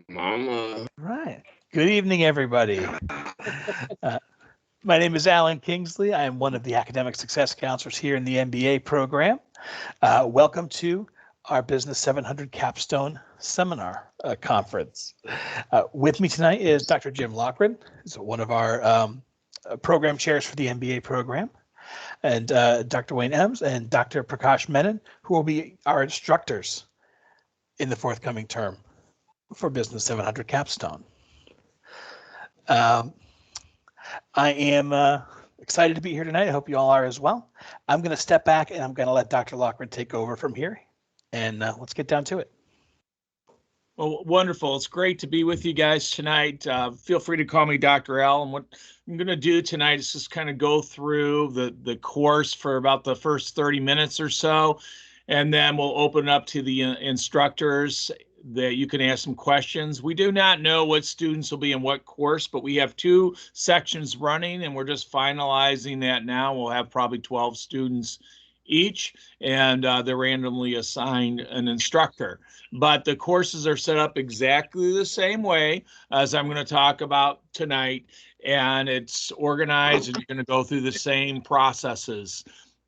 Mama. Right. Good evening, everybody. My name is Alan Kingsley. I am one of the academic success counselors here in the MBA program. Welcome to our Business 700 Capstone Seminar Conference. With me tonight is Dr. Jim Lochran, who's one of our program chairs for the MBA program, and Dr. Wayne Ems and Dr. Prakash Menon, who will be our instructors in the forthcoming term for Business 700 Capstone. I am excited to be here tonight. I hope you all are as well. I'm going to step back and I'm going to let Dr. Lochran take over from here. And let's get down to it. Well, wonderful. It's great to be with you guys tonight. Feel free to call me Dr. L. And what I'm going to do tonight is just kind of go through the course for about the first 30 minutes or so. And then we'll open it up to the instructors that you can ask some questions. We do not know what students will be in what course, but we have 2 sections running and we're just finalizing that now. We'll have probably 12 students each, and they're randomly assigned an instructor. But the courses are set up exactly the same way as I'm going to talk about tonight, and it's organized and you're going to go through the same processes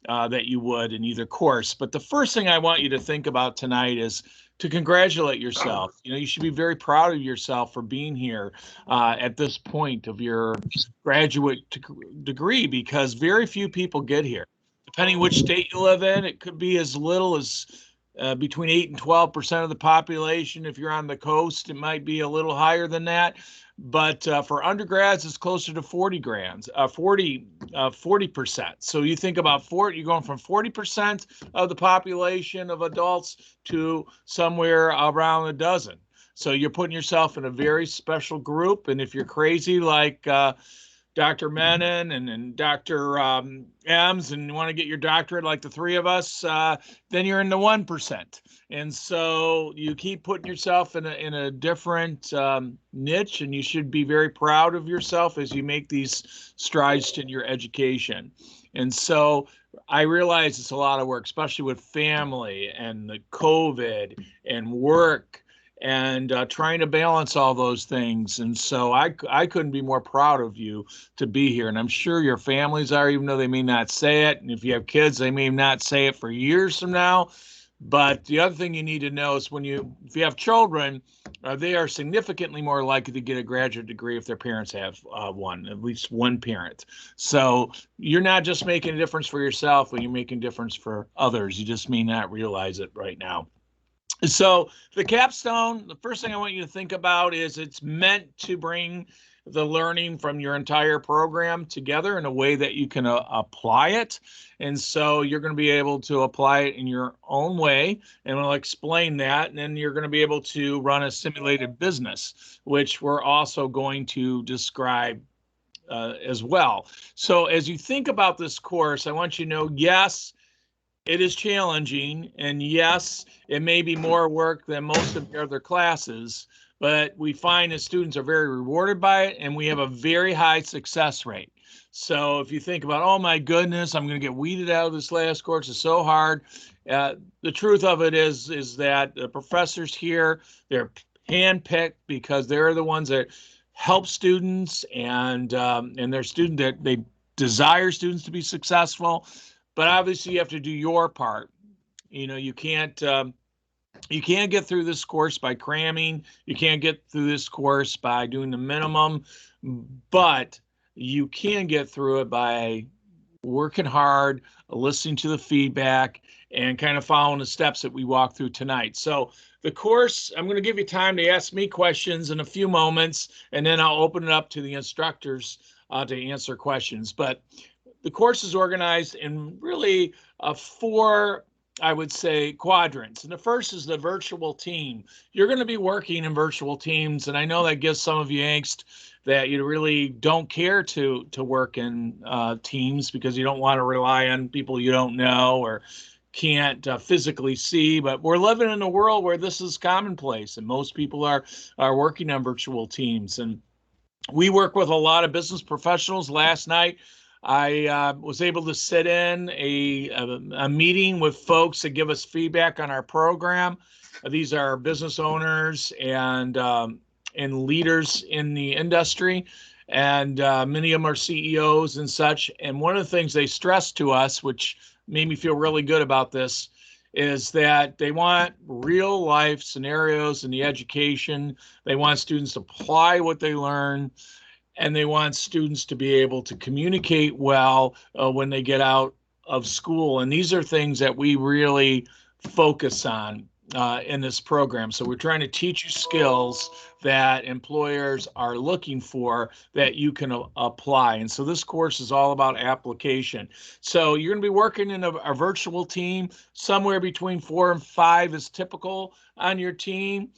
that you would in either course. But the first thing I want you to think about tonight is to congratulate yourself. You know, you should be very proud of yourself for being here at this point of your graduate degree, because very few people get here. Depending which state you live in, it could be as little as between 8 and 12% of the population. If you're on the coast, it might be a little higher than that. But for undergrads, it's closer to 40%. So you think about you're going from 40% of the population of adults to somewhere around a dozen. So you're putting yourself in a very special group. And if you're crazy like Dr. Menon and Dr. Ems, and you want to get your doctorate like the 3 of us, then you're in the 1%. And so you keep putting yourself in a different niche, and you should be very proud of yourself as you make these strides in your education. And so I realize it's a lot of work, especially with family and the COVID and work, and trying to balance all those things. And so I couldn't be more proud of you to be here. And I'm sure your families are, even though they may not say it. And if you have kids, they may not say it for years from now. But the other thing you need to know is if you have children, they are significantly more likely to get a graduate degree if their parents have one, at least one parent. So you're not just making a difference for yourself, but you're making a difference for others. You just may not realize it right now. So the capstone, the first thing I want you to think about is it's meant to bring the learning from your entire program together in a way that you can apply it. And so you're going to be able to apply it in your own way, and we'll explain that. And then you're going to be able to run a simulated business, which we're also going to describe as well. So as you think about this course, I want you to know, yes, it is challenging, and yes, it may be more work than most of the other classes, but we find that students are very rewarded by it, and we have a very high success rate. So if you think about, oh my goodness, I'm going to get weeded out of this last course, it's so hard. The truth of it is that the professors here, they're handpicked because they're the ones that help students, and they're that they desire students to be successful. But obviously you have to do your part. You know, you can't get through this course by cramming. You can't get through this course by doing the minimum, but you can get through it by working hard, listening to the feedback, and kind of following the steps that we walk through tonight. So the course, I'm going to give you time to ask me questions in a few moments, and then I'll open it up to the instructors to answer questions. But the course is organized in really 4, I would say, quadrants. And the first is the virtual team. You're going to be working in virtual teams, and I know that gives some of you angst that you really don't care to work in teams because you don't want to rely on people you don't know or can't physically see. But we're living in a world where this is commonplace, and most people are working on virtual teams. And we work with a lot of business professionals. Last night, I was able to sit in a meeting with folks that give us feedback on our program. These are business owners and leaders in the industry, and many of them are CEOs and such. And one of the things they stressed to us, which made me feel really good about this, is that they want real life scenarios in the education. They want students to apply what they learn, and they want students to be able to communicate well when they get out of school. And these are things that we really focus on in this program. So we're trying to teach you skills that employers are looking for that you can apply. And so this course is all about application. So you're going to be working in a virtual team. Somewhere between 4 and 5 is typical on your team.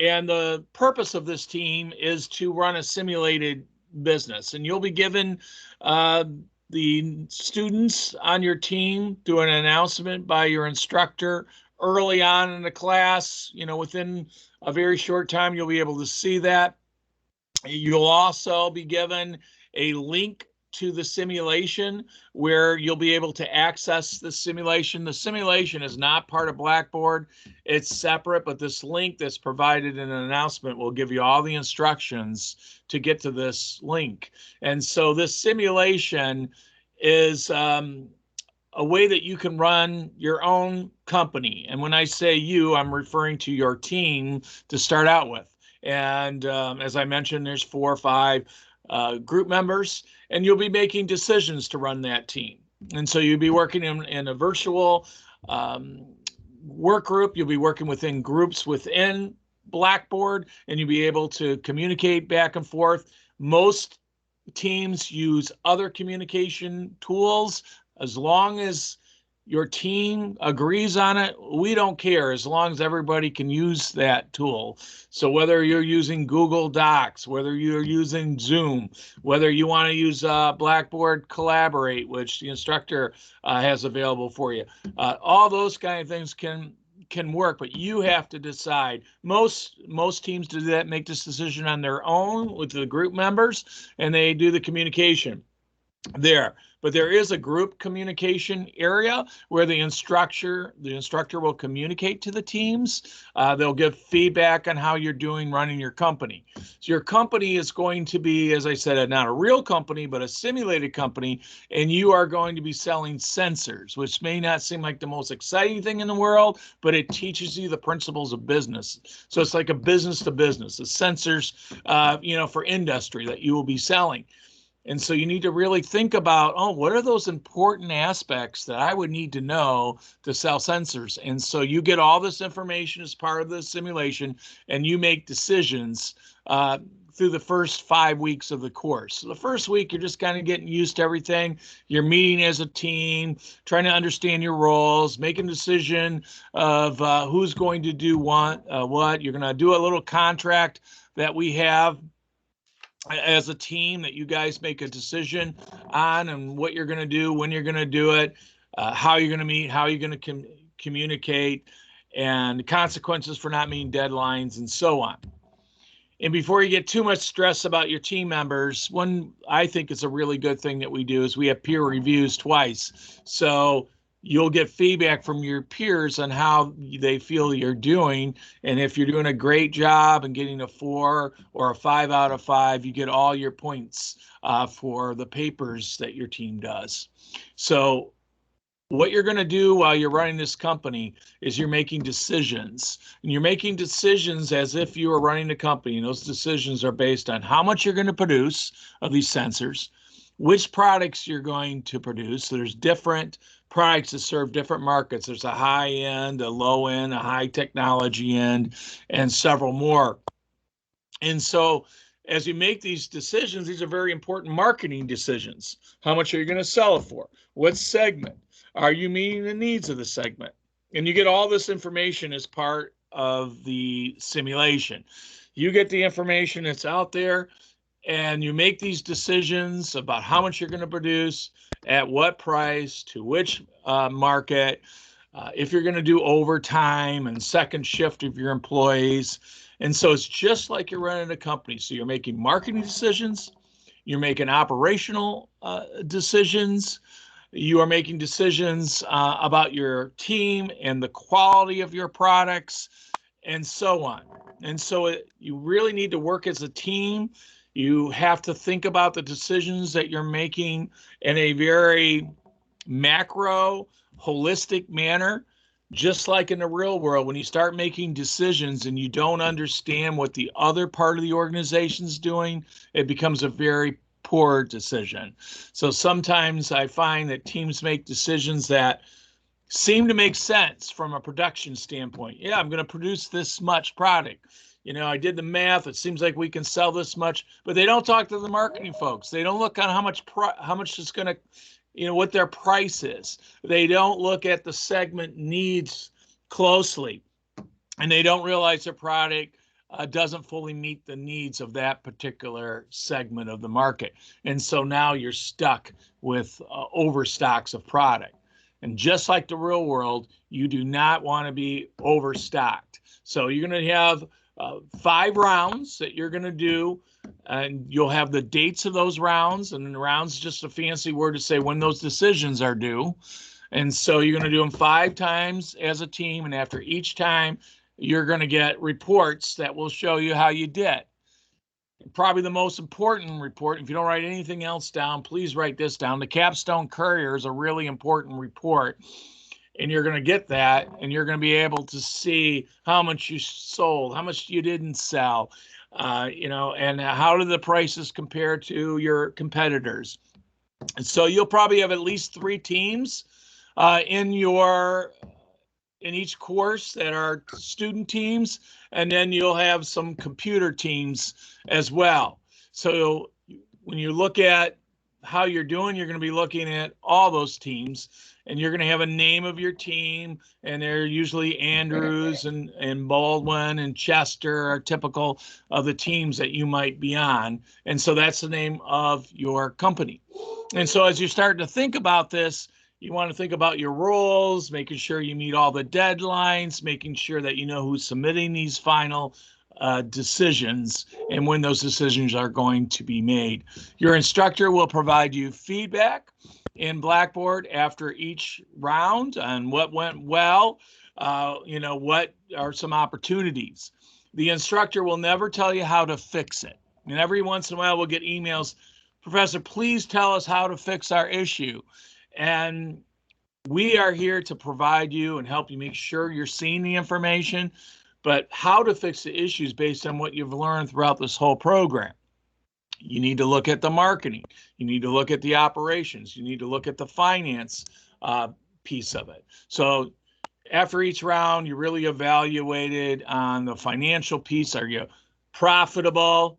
And the purpose of this team is to run a simulated business. And you'll be given the students on your team through an announcement by your instructor early on in the class. Within a very short time, you'll be able to see that. You'll also be given a link to the simulation where you'll be able to access the simulation. The simulation is not part of Blackboard. It's separate, but this link that's provided in an announcement will give you all the instructions to get to this link. And so this simulation is a way that you can run your own company. And when I say you, I'm referring to your team to start out with. And as I mentioned, there's 4 or 5 group members, and you'll be making decisions to run that team. And so you'll be working in a virtual work group. You'll be working within groups within Blackboard, and you'll be able to communicate back and forth. Most teams use other communication tools. As long as your team agrees on it, we don't care, as long as everybody can use that tool. So whether you're using Google Docs, whether you're using Zoom, whether you want to use Blackboard Collaborate, which the instructor has available for you, all those kind of things can work, but you have to decide. Most teams do that, make this decision on their own with the group members, and they do the communication there. But there is a group communication area where the instructor will communicate to the teams. They'll give feedback on how you're doing running your company. So your company is going to be, as I said, not a real company, but a simulated company, and you are going to be selling sensors, which may not seem like the most exciting thing in the world, but it teaches you the principles of business. So it's like a business to business, the sensors, for industry that you will be selling. And so you need to really think about, what are those important aspects that I would need to know to sell sensors? And so you get all this information as part of the simulation, and you make decisions through the first 5 weeks of the course. So the first week, you're just kind of getting used to everything. You're meeting as a team, trying to understand your roles, making a decision of who's going to do what. You're going to do a little contract that we have as a team that you guys make a decision on, and what you're going to do, when you're going to do it, how you're going to meet, how you're going to communicate, and consequences for not meeting deadlines, and so on. And before you get too much stress about your team members, one I think is a really good thing that we do is we have peer reviews twice. So you'll get feedback from your peers on how they feel you're doing. And if you're doing a great job and getting a 4 or a 5 out of 5, you get all your points for the papers that your team does. So what you're going to do while you're running this company is you're making decisions. And you're making decisions as if you were running a company. And those decisions are based on how much you're going to produce of these sensors, which products you're going to produce. So there's different products that serve different markets. There's a high end, a low end, a high technology end, and several more. And so as you make these decisions, these are very important marketing decisions. How much are you going to sell it for? What segment? Are you meeting the needs of the segment? And you get all this information as part of the simulation. You get the information that's out there, and you make these decisions about how much you're going to produce, at what price, to which market, if you're going to do overtime and second shift of your employees. And so it's just like you're running a company. So you're making marketing decisions, You're making operational decisions. You are making decisions about your team and the quality of your products and so on. And so you really need to work as a team. You have to think about the decisions that you're making in a very macro, holistic manner. Just like in the real world, when you start making decisions and you don't understand what the other part of the organization's doing, it becomes a very poor decision. So sometimes I find that teams make decisions that seem to make sense from a production standpoint. Yeah, I'm going to produce this much product. I did the math. It seems like we can sell this much, but they don't talk to the marketing folks. They don't look on how much it's going to, what their price is. They don't look at the segment needs closely, and they don't realize their product doesn't fully meet the needs of that particular segment of the market. And so now you're stuck with overstocks of product. And just like the real world, you do not want to be overstocked. So you're going to have 5 rounds that you're going to do, and you'll have the dates of those rounds. And the rounds is just a fancy word to say when those decisions are due. And so you're going to do them 5 times as a team. And after each time, you're going to get reports that will show you how you did. Probably the most important report, if you don't write anything else down, please write this down. The Capstone Courier is a really important report, and you're going to get that, and you're going to be able to see how much you sold, how much you didn't sell, and how do the prices compare to your competitors. And so you'll probably have at least 3 teams in each course that are student teams, and then you'll have some computer teams as well. So when you look at how you're doing, you're going to be looking at all those teams, and you're going to have a name of your team, and they're usually Andrews and Baldwin and Chester are typical of the teams that you might be on. And so that's the name of your company. And so as you start to think about this, you want to think about your roles, making sure you meet all the deadlines, making sure that you know who's submitting these final decisions and when those decisions are going to be made. Your instructor will provide you feedback in Blackboard after each round on what went well, what are some opportunities. The instructor will never tell you how to fix it. And every once in a while we'll get emails, Professor, please tell us how to fix our issue. And we are here to provide you and help you make sure you're seeing the information, but how to fix the issues based on what you've learned throughout this whole program. You need to look at the marketing. You need to look at the operations. You need to look at the finance piece of it. So after each round, you really evaluated on the financial piece. Are you profitable?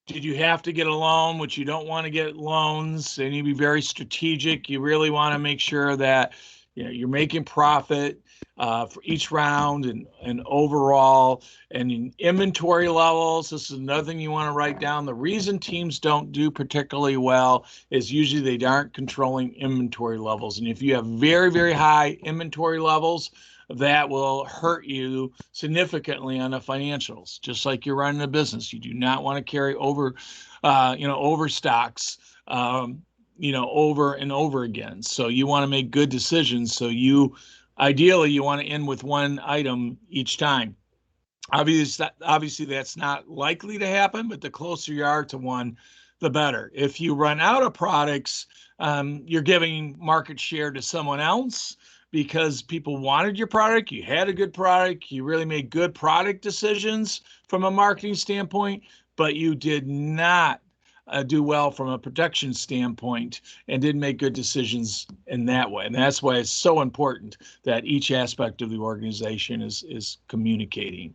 Did you have to get a loan, which you don't want to get loans? And you be very strategic. You really want to make sure that you're making profit for each round and overall. And in inventory levels, this is another thing you want to write down. The reason teams don't do particularly well is usually they aren't controlling inventory levels. And if you have very, very high inventory levels, that will hurt you significantly on the financials. Just like you're running a business, you do not want to carry overstocks, over and over again. So you want to make good decisions. So ideally you want to end with 1 item each time. Obviously that's not likely to happen, but the closer you are to 1, the better. If you run out of products, you're giving market share to someone else, because people wanted your product, you had a good product, you really made good product decisions from a marketing standpoint, but you did not do well from a production standpoint and didn't make good decisions in that way. And that's why it's so important that each aspect of the organization is communicating.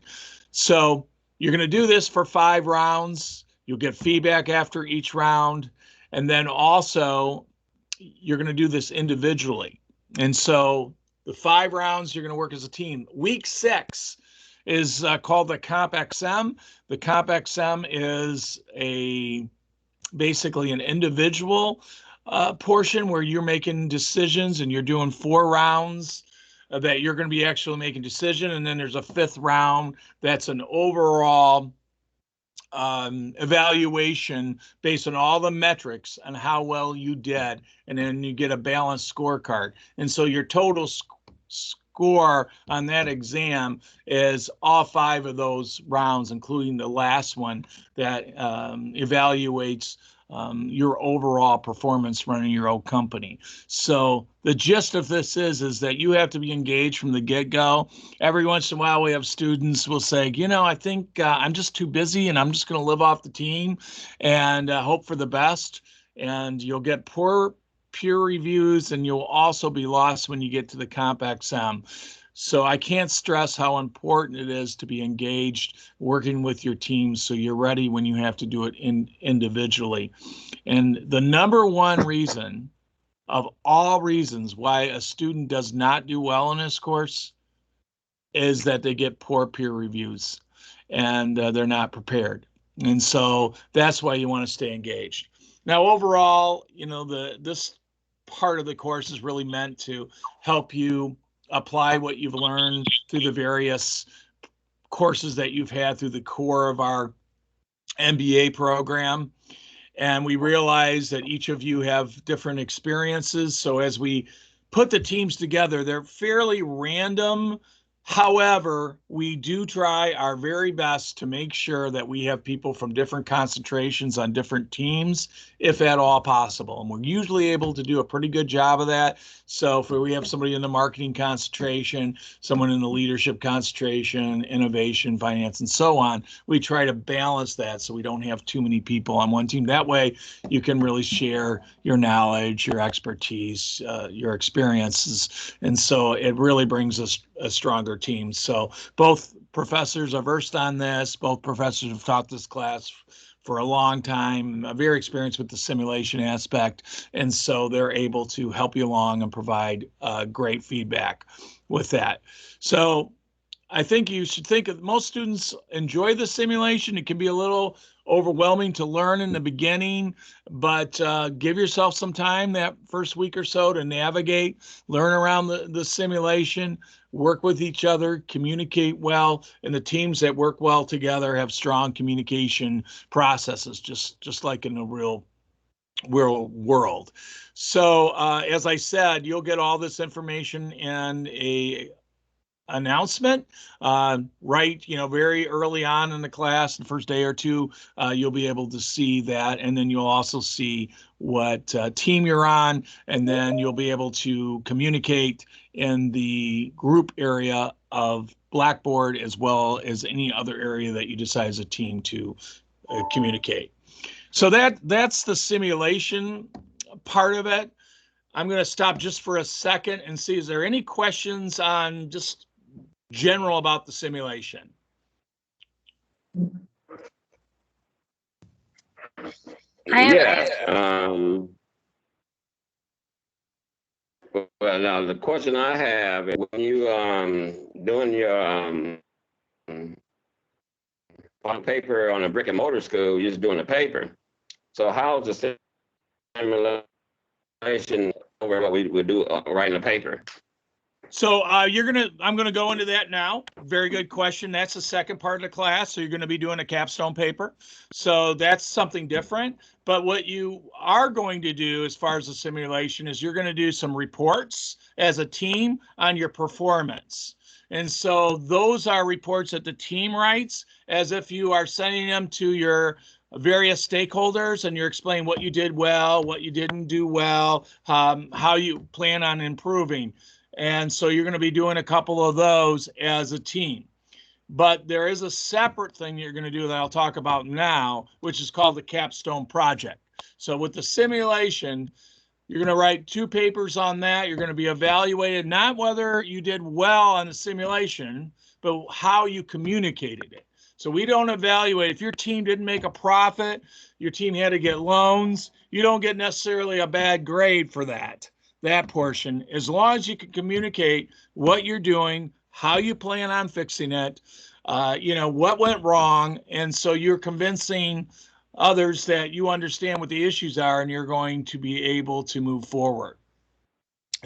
So you're going to do this for 5 rounds. You'll get feedback after each round. And then also you're going to do this individually. And so the 5 rounds, you're going to work as a team. Week 6 is called the Comp XM. The Comp XM is basically an individual portion where you're making decisions, and you're doing 4 rounds that you're going to be actually making decision. And then there's a 5th round that's an overall evaluation based on all the metrics and how well you did, and then you get a balanced scorecard. And so your total score on that exam is all 5 of those rounds, including the last one that evaluates your overall performance running your own company. So the gist of this is that you have to be engaged from the get-go. Every once in a while, we have students will say, I think I'm just too busy and I'm just going to live off the team and hope for the best. And you'll get poor peer reviews, and you'll also be lost when you get to the Comp XM. So I can't stress how important it is to be engaged working with your team so you're ready when you have to do it individually. And the number one reason of all reasons why a student does not do well in this course is that they get poor peer reviews and they're not prepared. And so that's why you want to stay engaged. Now, overall, this part of the course is really meant to help you apply what you've learned through the various courses that you've had through the core of our MBA program. And we realize that each of you have different experiences. So as we put the teams together, they're fairly random. However, we do try our very best to make sure that we have people from different concentrations on different teams, if at all possible. And we're usually able to do a pretty good job of that. So if we have somebody in the marketing concentration, someone in the leadership concentration, innovation, finance, and so on, we try to balance that so we don't have too many people on one team. That way you can really share your knowledge, your expertise, your experiences. And so it really brings us a stronger team. So both professors are versed on this. Both professors have taught this class for a long time, very experienced with the simulation aspect. And so they're able to help you along and provide great feedback with that. So I think you should think of, most students enjoy the simulation. It can be a little overwhelming to learn in the beginning, but give yourself some time that first week or so to navigate, learn around the simulation, work with each other, communicate well, and the teams that work well together have strong communication processes, just like in the real world. So as I said, you'll get all this information in a announcement very early on in the class, the first day or two. You'll be able to see that, and then you'll also see what team you're on, and then you'll be able to communicate in the group area of Blackboard as well as any other area that you decide as a team to communicate. So that's the simulation part of it. I'm going to stop just for a second and see, is there any questions on just general about the simulation? Well, now the question I have is, when you doing your on paper on a brick and mortar school, you're just doing the paper. So how's the simulation over what we would do writing the paper? So I'm gonna go into that now. Very good question. That's the second part of the class. So you're gonna be doing a capstone paper. So that's something different. But what you are going to do as far as the simulation is you're gonna do some reports as a team on your performance. And so those are reports that the team writes as if you are sending them to your various stakeholders, and you're explaining what you did well, what you didn't do well, how you plan on improving. And so you're going to be doing a couple of those as a team. But there is a separate thing you're going to do that I'll talk about now, which is called the Capstone Project. So with the simulation, you're going to write 2 papers on that. You're going to be evaluated, not whether you did well on the simulation, but how you communicated it. So we don't evaluate if your team didn't make a profit, your team had to get loans, you don't get necessarily a bad grade for that portion, as long as you can communicate what you're doing, how you plan on fixing it, what went wrong. And so you're convincing others that you understand what the issues are and you're going to be able to move forward.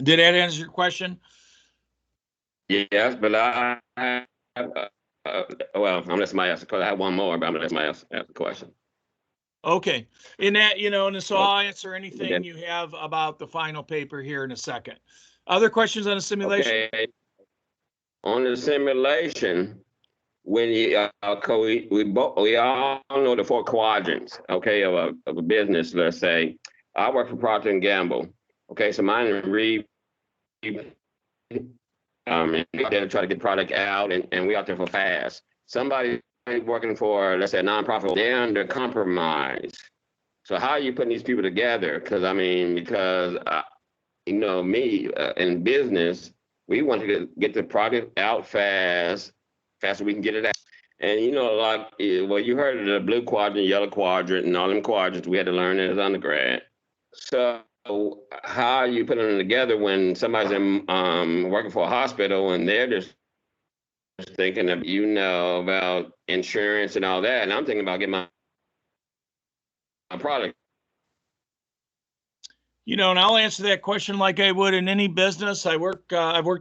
Did that answer your question? Yes, but I have Well, I'm gonna let somebody ask a question. I have one more, but I'm gonna let somebody else ask a question. Okay. In that, and so I'll answer anything Okay. you have about the final paper here in a second. Other questions on the simulation? Okay. On the simulation, when you we all know the four quadrants, okay, of a business. Let's say I work for Procter and Gamble. Okay, so mine read and we out there to try to get product out, and we out there for fast. Somebody working for, let's say, a nonprofit, they're under compromise. So how are you putting these people together? Because me in business, we want to get the product out fast, faster we can get it out. And well, you heard of the blue quadrant, yellow quadrant, and all them quadrants we had to learn as undergrad. So how are you putting them together when somebody's working for a hospital and they're just thinking of about insurance and all that, and I'm thinking about getting my product. And I'll answer that question like I would in any business. I've worked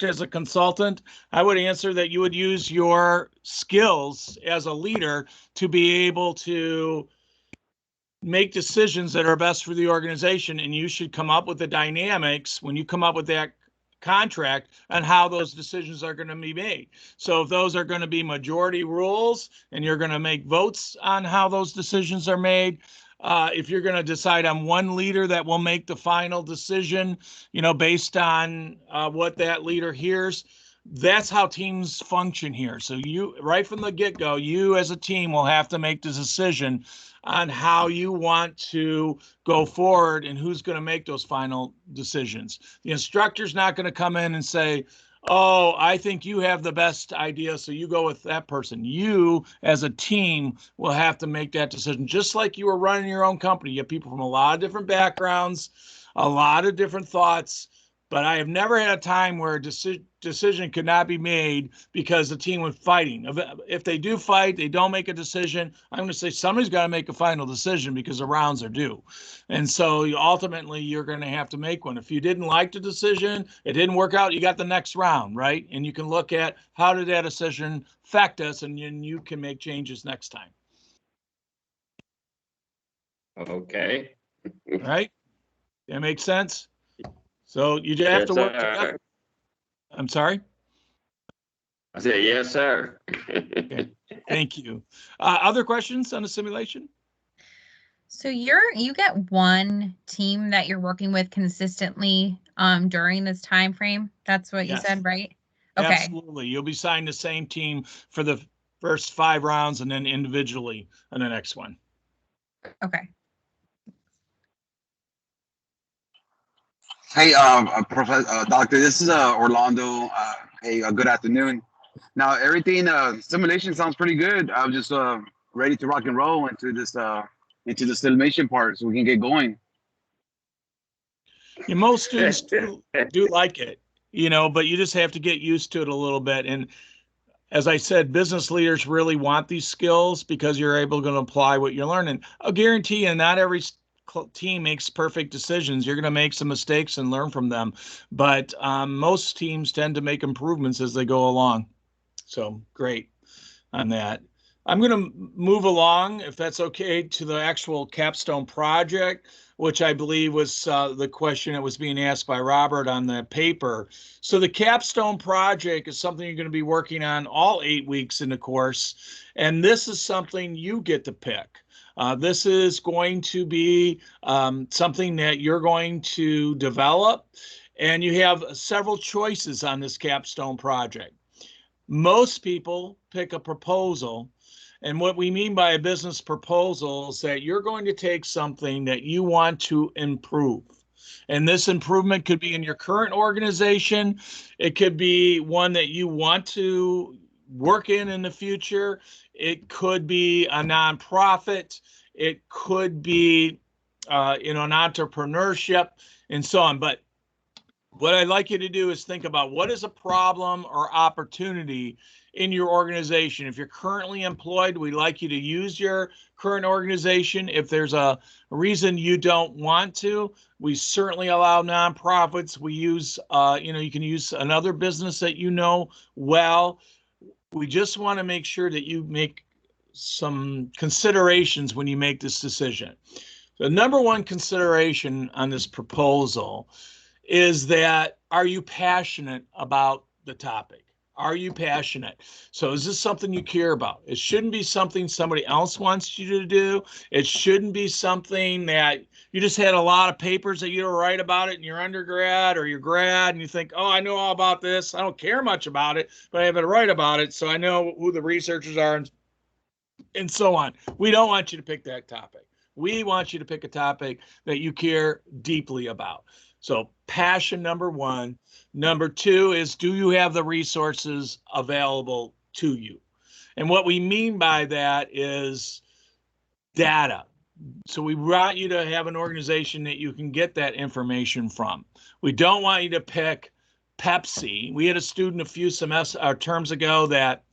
as a consultant. I would answer that you would use your skills as a leader to be able to make decisions that are best for the organization. And you should come up with the dynamics when you come up with that contract on how those decisions are going to be made. So if those are going to be majority rules and you're going to make votes on how those decisions are made, if you're going to decide on one leader that will make the final decision, based on what that leader hears, that's how teams function here. So you, right from the get-go, you as a team will have to make the decision on how you want to go forward and who's going to make those final decisions. The instructor's not going to come in and say, oh, I think you have the best idea, so you go with that person. You, as a team, will have to make that decision. Just like you were running your own company. You have people from a lot of different backgrounds, a lot of different thoughts, but I have never had a time where a decision could not be made because the team was fighting. If they do fight, they don't make a decision, I'm going to say somebody's got to make a final decision because the rounds are due. And so ultimately, you're going to have to make one. If you didn't like the decision, it didn't work out, you got the next round, right? And you can look at how did that decision affect us, and then you can make changes next time. Okay. Right? That makes sense? So you just have to work together. I'm sorry? I said, yes, sir. Okay. Thank you. Other questions on the simulation? So you get one team that you're working with consistently during this time frame. That's what you said, right? Okay. Absolutely. You'll be assigned the same team for the first 5 rounds and then individually on the next one. Okay. Hey, Professor, Doctor, this is Orlando. Hey, good afternoon. Now, everything simulation sounds pretty good. I'm just ready to rock and roll into the simulation part, so we can get going. And most students do like it, but you just have to get used to it a little bit. And as I said, business leaders really want these skills because you're able to apply what you're learning. I'll guarantee you, not every team makes perfect decisions. You're going to make some mistakes and learn from them. But most teams tend to make improvements as they go along. So great on that. I'm going to move along, if that's okay, to the actual Capstone project, which I believe was the question that was being asked by Robert on the paper. So the Capstone project is something you're going to be working on all 8 weeks in the course. And this is something you get to pick. This is going to be something that you're going to develop, and you have several choices on this Capstone project. Most people pick a proposal, and what we mean by a business proposal is that you're going to take something that you want to improve. And this improvement could be in your current organization. It could be one that you want to work in the future. It could be a nonprofit. It could be, an entrepreneurship and so on. But what I'd like you to do is think about what is a problem or opportunity in your organization. If you're currently employed, we'd like you to use your current organization. If there's a reason you don't want to, we certainly allow nonprofits. We use, you can use another business that you know well. we just want to make sure that you make some considerations when you make this decision. The number one consideration on this proposal is that, are you passionate about the topic? Are you passionate? So is this something you care about? It shouldn't be something somebody else wants you to do. It shouldn't be something that you just had a lot of papers that you write about it in your undergrad or your grad, and you think, oh, I know all about this. I don't care much about it, but I have to write about it, so I know who the researchers are and so on. We don't want you to pick that topic. We want you to pick a topic that you care deeply about. So passion, number one. Number two is, do you have the resources available to you? And what we mean by that is data. So we want you to have an organization that you can get that information from. We don't want you to pick Pepsi. We had a student a few terms ago that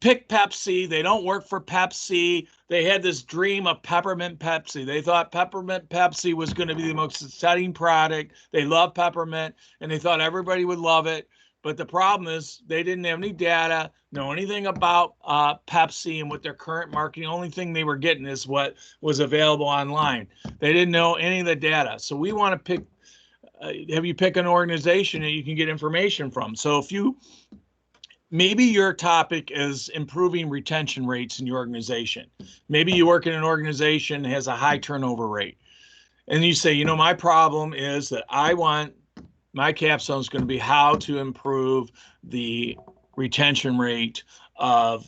picked Pepsi. They don't work for Pepsi. They had this dream of peppermint Pepsi. They thought peppermint Pepsi was going to be the most exciting product. They love peppermint, and they thought everybody would love it. But the problem is they didn't have any data, know anything about Pepsi and what their current marketing. The only thing they were getting is what was available online. They didn't know any of the data. So we want to have you pick an organization that you can get information from. So if you maybe your topic is improving retention rates in your organization. Maybe you work in an organization that has a high turnover rate. And you say, my problem is that I want my capstone is going to be how to improve the retention rate of,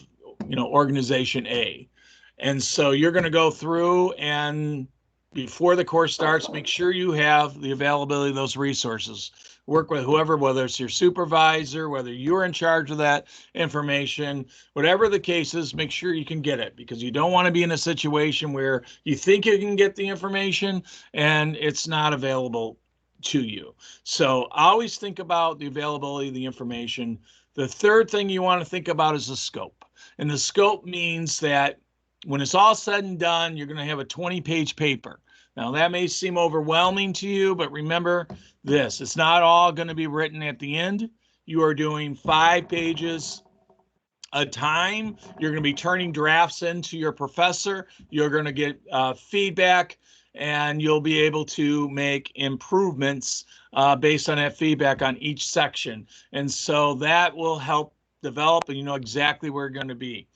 organization A. And so you're going to go through and before the course starts, make sure you have the availability of those resources. Work with whoever, whether it's your supervisor, whether you're in charge of that information, whatever the case is, make sure you can get it, because you don't want to be in a situation where you think you can get the information and it's not available to you. So always think about the availability of the information. The third thing you want to think about is the scope. And the scope means that when it's all said and done, you're going to have a 20-page paper. Now, that may seem overwhelming to you, but remember this, it's not all going to be written at the end. You are doing 5 pages a time. You're going to be turning drafts into your professor. You're going to get feedback, and you'll be able to make improvements based on that feedback on each section. And so that will help develop, and you know exactly where you're going to be.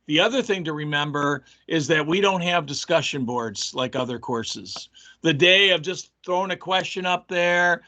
The other thing to remember is that we don't have discussion boards like other courses. The day of just throwing a question up there,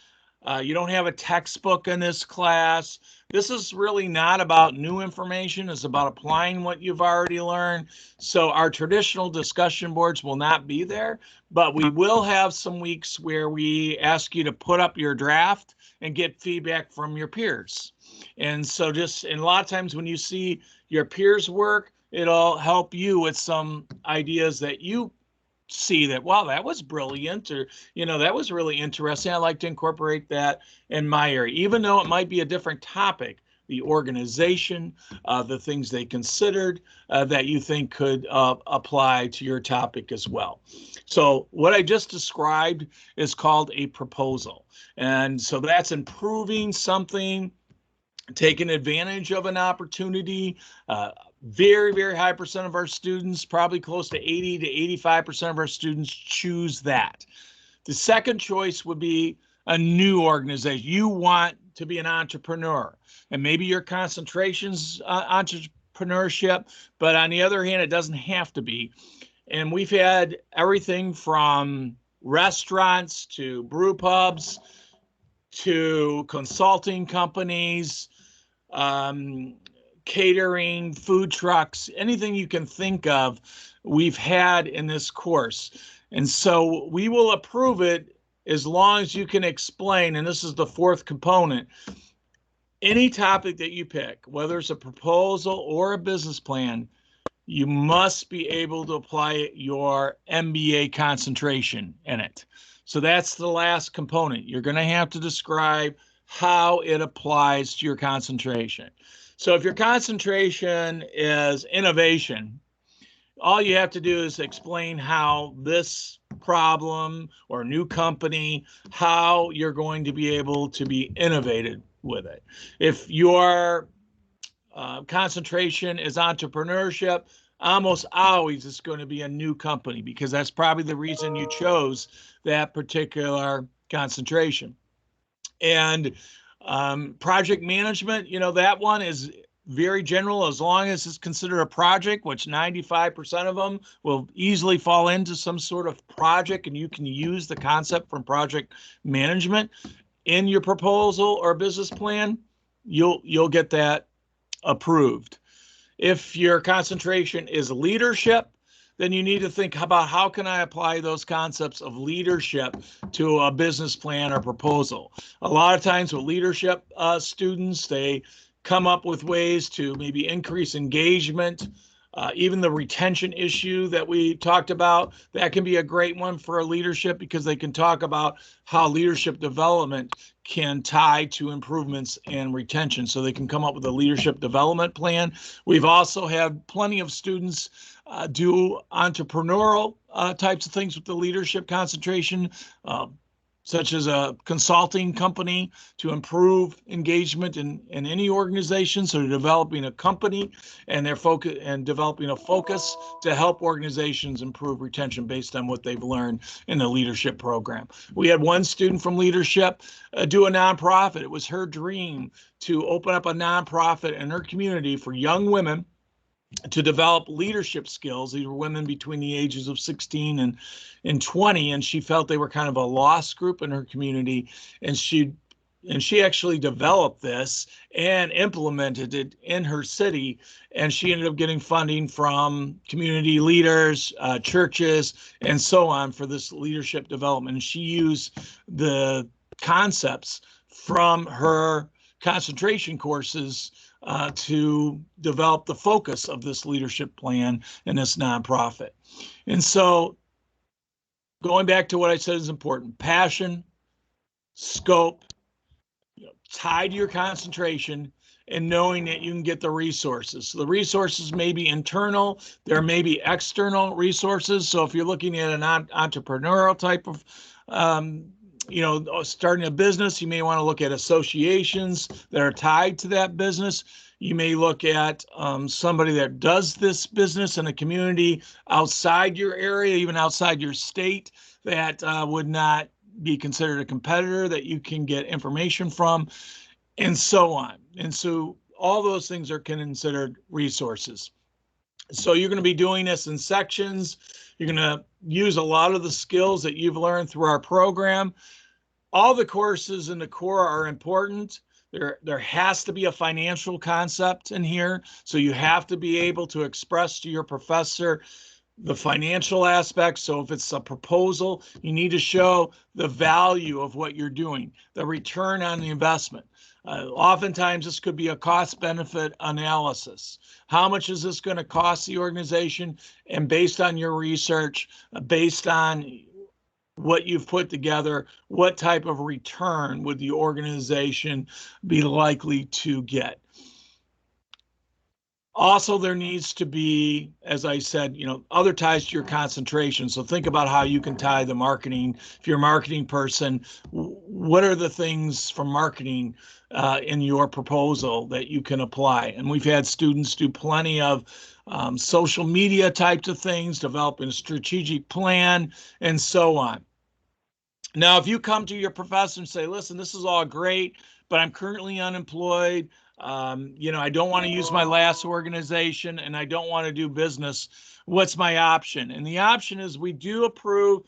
you don't have a textbook in this class. This is really not about new information. It's about applying what you've already learned. So our traditional discussion boards will not be there, but we will have some weeks where we ask you to put up your draft and get feedback from your peers. And so and a lot of times when you see your peers' work, it'll help you with some ideas that you see that, wow, that was brilliant, or, that was really interesting. I'd like to incorporate that in my area, even though it might be a different topic, the organization, the things they considered that you think could apply to your topic as well. So what I just described is called a proposal. And so that's improving something, taking advantage of an opportunity. Very, very high percent of our students, probably close to 80 to 85% of our students choose that. The second choice would be a new organization. You want to be an entrepreneur, and maybe your concentration's entrepreneurship, but on the other hand, it doesn't have to be. And we've had everything from restaurants to brew pubs to consulting companies, catering, food trucks, anything you can think of, we've had in this course. And so we will approve it as long as you can explain, and this is the fourth component, any topic that you pick, whether it's a proposal or a business plan, you must be able to apply your MBA concentration in it. So that's the last component. You're going to have to describe how it applies to your concentration. So if your concentration is innovation, all you have to do is explain how this problem or new company, how you're going to be able to be innovative with it. If your concentration is entrepreneurship, almost always it's going to be a new company, because that's probably the reason you chose that particular concentration. And project management, that one is very general. As long as it's considered a project, which 95% of them will easily fall into some sort of project, and you can use the concept from project management in your proposal or business plan, you'll get that approved. If your concentration is leadership, then you need to think about how can I apply those concepts of leadership to a business plan or proposal. A lot of times with leadership students, they come up with ways to maybe increase engagement. Even the retention issue that we talked about, that can be a great one for a leadership, because they can talk about how leadership development can tie to improvements in retention. So they can come up with a leadership development plan. We've also had plenty of students do entrepreneurial types of things with the leadership concentration, such as a consulting company to improve engagement in any organization. So they're developing a company, and they're developing a focus to help organizations improve retention based on what they've learned in the leadership program. We had one student from leadership do a nonprofit. It was her dream to open up a nonprofit in her community for young women to develop leadership skills. These were women between the ages of 16 and 20, and she felt they were kind of a lost group in her community. And she actually developed this and implemented it in her city. And she ended up getting funding from community leaders, churches, and so on for this leadership development. And she used the concepts from her concentration courses to develop the focus of this leadership plan in this nonprofit. And so going back to what I said is important: passion, scope, tied to your concentration, and knowing that you can get the resources. So the resources may be internal, there may be external resources. So if you're looking at an entrepreneurial type of starting a business, you may want to look at associations that are tied to that business. You may look at somebody that does this business in a community outside your area, even outside your state, that would not be considered a competitor that you can get information from, and so on. And so all those things are considered resources. So you're going to be doing this in sections. You're going to use a lot of the skills that you've learned through our program. All the courses in the core are important. There has to be a financial concept in here. So you have to be able to express to your professor the financial aspects. So if it's a proposal, you need to show the value of what you're doing, the return on the investment. Oftentimes, this could be a cost-benefit analysis. How much is this going to cost the organization? And based on your research, based on what you've put together, what type of return would the organization be likely to get? Also, there needs to be, as I said, other ties to your concentration. So think about how you can tie the marketing. If you're a marketing person, what are the things from marketing in your proposal that you can apply? And we've had students do plenty of social media types of things, developing a strategic plan, and so on. Now, if you come to your professor and say, listen, this is all great, but I'm currently unemployed, I don't want to use my last organization, and I don't want to do business, what's my option? And the option is we do approve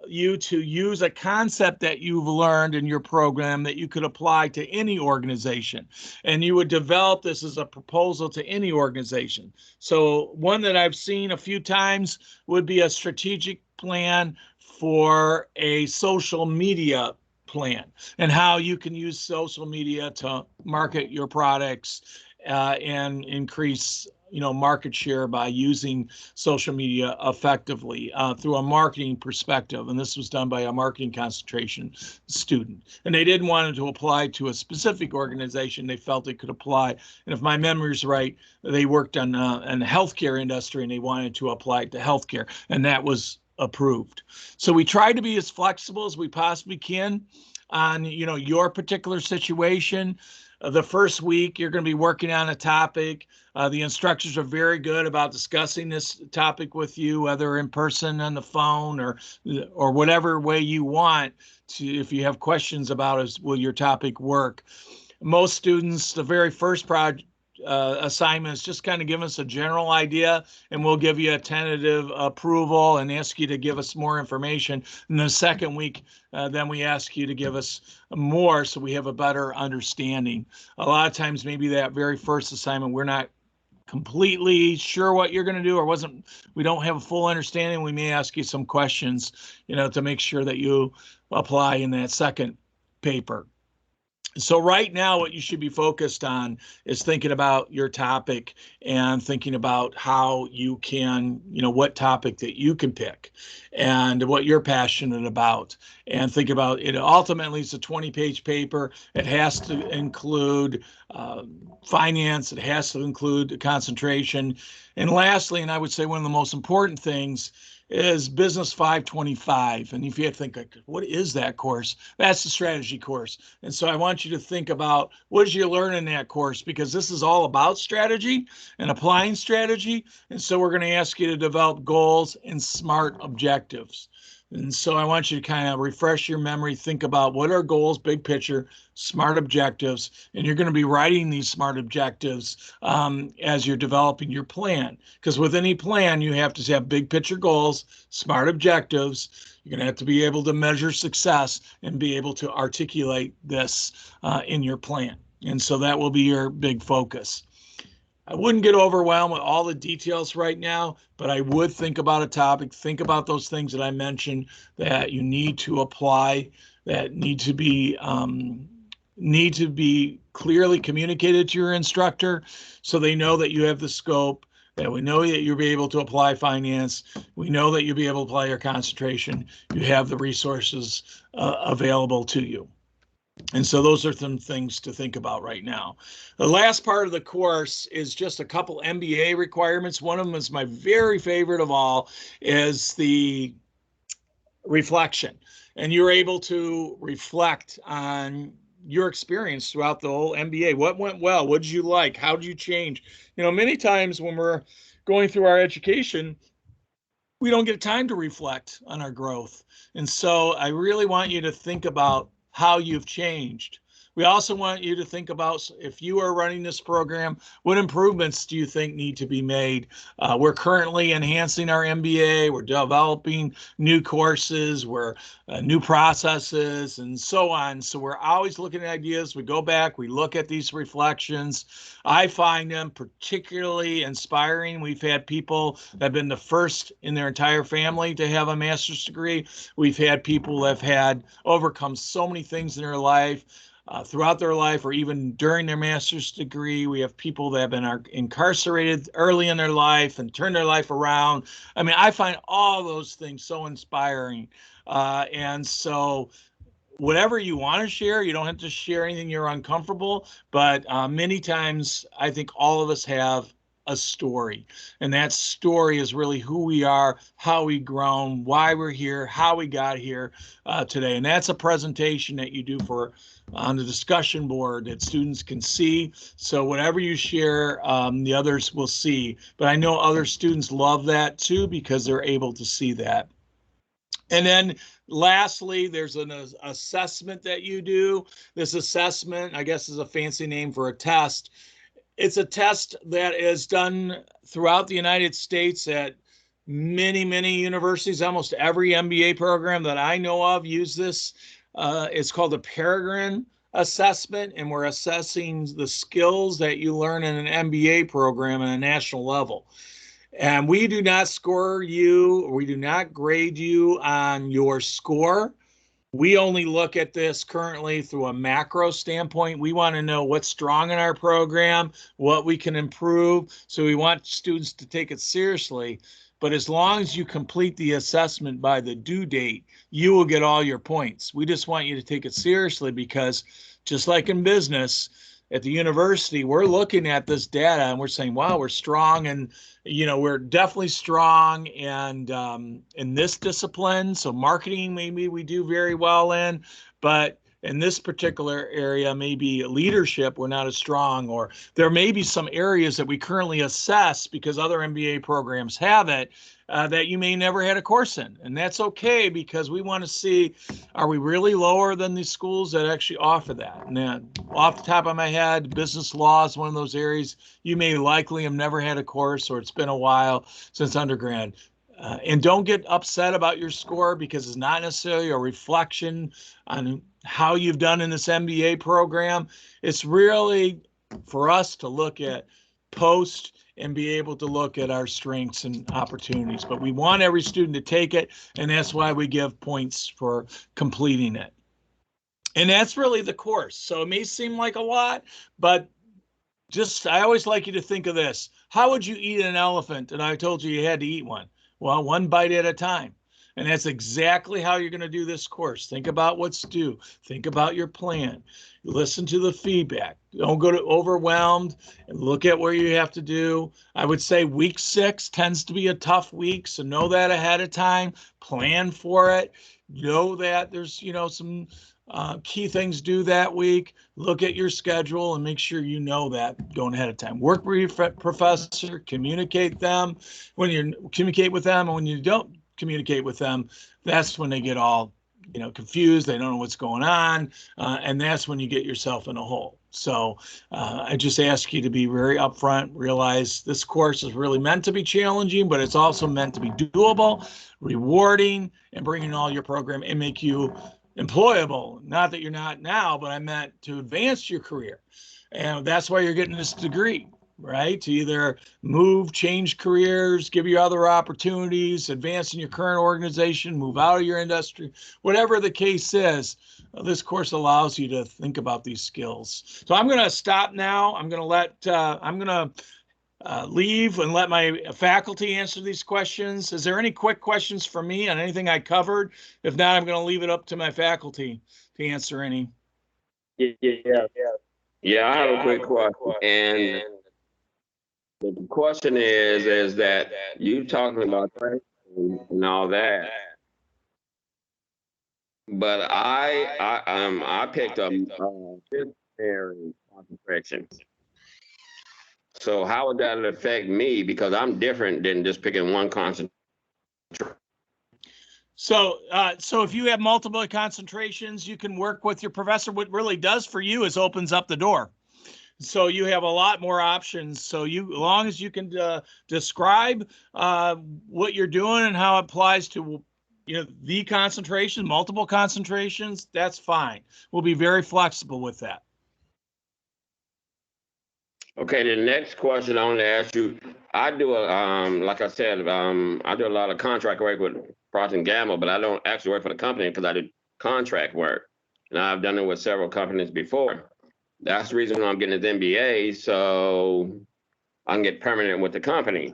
you to use a concept that you've learned in your program that you could apply to any organization. And you would develop this as a proposal to any organization. So one that I've seen a few times would be a strategic plan for a social media plan, and how you can use social media to market your products and increase market share by using social media effectively through a marketing perspective. And this was done by a marketing concentration student. And they didn't want it to apply to a specific organization. They felt it could apply. And if my memory is right, they worked on the healthcare industry, and they wanted to apply it to healthcare. And that was approved. So we try to be as flexible as we possibly can on your particular situation. The first week, you're going to be working on a topic. The instructors are very good about discussing this topic with you, whether in person, on the phone, or whatever way you want to. If you have questions about will your topic work? Most students, the very first assignment is just kind of give us a general idea, and we'll give you a tentative approval and ask you to give us more information. And the second week, then we ask you to give us more so we have a better understanding. A lot of times, maybe that very first assignment, we're not completely sure what you're going to do, or we don't have a full understanding. We may ask you some questions, to make sure that you apply in that second paper. So right now, what you should be focused on is thinking about your topic and thinking about how you can, what topic that you can pick and what you're passionate about, and think about it. Ultimately, it's a 20-page paper. It has to include finance. It has to include concentration. And lastly, and I would say one of the most important things, is Business 525. And if you think, what is that course? That's the strategy course. And so I want you to think about, what did you learn in that course? Because this is all about strategy and applying strategy. And so we're going to ask you to develop goals and SMART objectives. And so I want you to kind of refresh your memory, think about what are goals, big picture, SMART objectives, and you're going to be writing these SMART objectives as you're developing your plan. Because with any plan, you have to have big picture goals, SMART objectives. You're going to have to be able to measure success and be able to articulate this in your plan. And so that will be your big focus. I wouldn't get overwhelmed with all the details right now, but I would think about a topic, think about those things that I mentioned that you need to apply, that need to be clearly communicated to your instructor so they know that you have the scope, that we know that you'll be able to apply finance, we know that you'll be able to apply your concentration, you have the resources available to you. And so those are some things to think about right now. The last part of the course is just a couple MBA requirements. One of them is my very favorite of all, is the reflection. And you're able to reflect on your experience throughout the whole MBA. What went well? What did you like? How did you change? Many times when we're going through our education, we don't get time to reflect on our growth. And so I really want you to think about how you've changed. We also want you to think about, if you are running this program, what improvements do you think need to be made? We're currently enhancing our MBA. We're developing new courses, new processes, and so on. So we're always looking at ideas. We go back, we look at these reflections. I find them particularly inspiring. We've had people that have been the first in their entire family to have a master's degree. We've had people that have had overcome so many things in their life. Throughout their life, or even during their master's degree. We have people that have been incarcerated early in their life and turned their life around. I mean, I find all those things so inspiring. And so whatever you want to share, you don't have to share anything you're uncomfortable, but many times I think all of us have a story, and that story is really who we are, how we've grown, why we're here, how we got here today. And that's a presentation that you do on the discussion board that students can see. So whatever you share, the others will see. But I know other students love that too, because they're able to see that. And then lastly, there's an assessment that you do. This assessment, I guess, is a fancy name for a test. It's a test that is done throughout the United States at many, many universities. Almost every MBA program that I know of use this. It's called the Peregrine Assessment, and we're assessing the skills that you learn in an MBA program at a national level. And we do not score you, or we do not grade you on your score. We only look at this currently through a macro standpoint. We want to know what's strong in our program, what we can improve. So we want students to take it seriously. But as long as you complete the assessment by the due date, you will get all your points. We just want you to take it seriously, because just like in business, at the university, we're looking at this data and we're saying, wow, we're strong, and we're definitely strong and in this discipline. So marketing, maybe we do very well in, but in this particular area, maybe leadership, we're not as strong, or there may be some areas that we currently assess because other MBA programs have it, that you may never had a course in. And that's okay, because we want to see, are we really lower than these schools that actually offer that? And then off the top of my head, business law is one of those areas you may likely have never had a course, or it's been a while since undergrad. And don't get upset about your score, because it's not necessarily a reflection on how you've done in this MBA program. It's really for us to look at post and be able to look at our strengths and opportunities. But we want every student to take it, and that's why we give points for completing it. And that's really the course. So it may seem like a lot, but I always like you to think of this. How would you eat an elephant? And I told you you had to eat one. Well, one bite at a time. And that's exactly how you're going to do this course. Think about what's due. Think about your plan. Listen to the feedback. Don't go to overwhelmed, and look at where you have to do. I would say week 6 tends to be a tough week, so know that ahead of time. Plan for it. Know that there's, some key things due that week. Look at your schedule and make sure you know that going ahead of time. Work with your professor. Communicate with them. And when you don't communicate with them, that's when they get all confused. They don't know what's going on, and that's when you get yourself in a hole. So I just ask you to be very upfront. Realize this course is really meant to be challenging, but it's also meant to be doable, rewarding, and bringing all your program and make you employable. Not that you're not now, but I meant to advance your career. And that's why you're getting this degree, right? To either move, change careers, give you other opportunities, advance in your current organization, move out of your industry, whatever the case is. This course allows you to think about these skills. So I'm going to stop now. I'm going to leave and let my faculty answer these questions. Is there any quick questions for me on anything I covered? If not, I'm going to leave it up to my faculty to answer any. Yeah, I have a quick question. And the question is that you talking about and all that, but I picked up disciplinary concentration. So how would that affect me? Because I'm different than just picking one concentration. So if you have multiple concentrations, you can work with your professor. What really does for you is opens up the door. So you have a lot more options. So as long as you can describe what you're doing and how it applies to the concentration, multiple concentrations, that's fine. We'll be very flexible with that. Okay, the next question I want to ask you, I do like I said, I do a lot of contract work with Procter & Gamble, but I don't actually work for the company because I do contract work. And I've done it with several companies before. That's the reason why I'm getting this MBA, so I can get permanent with the company.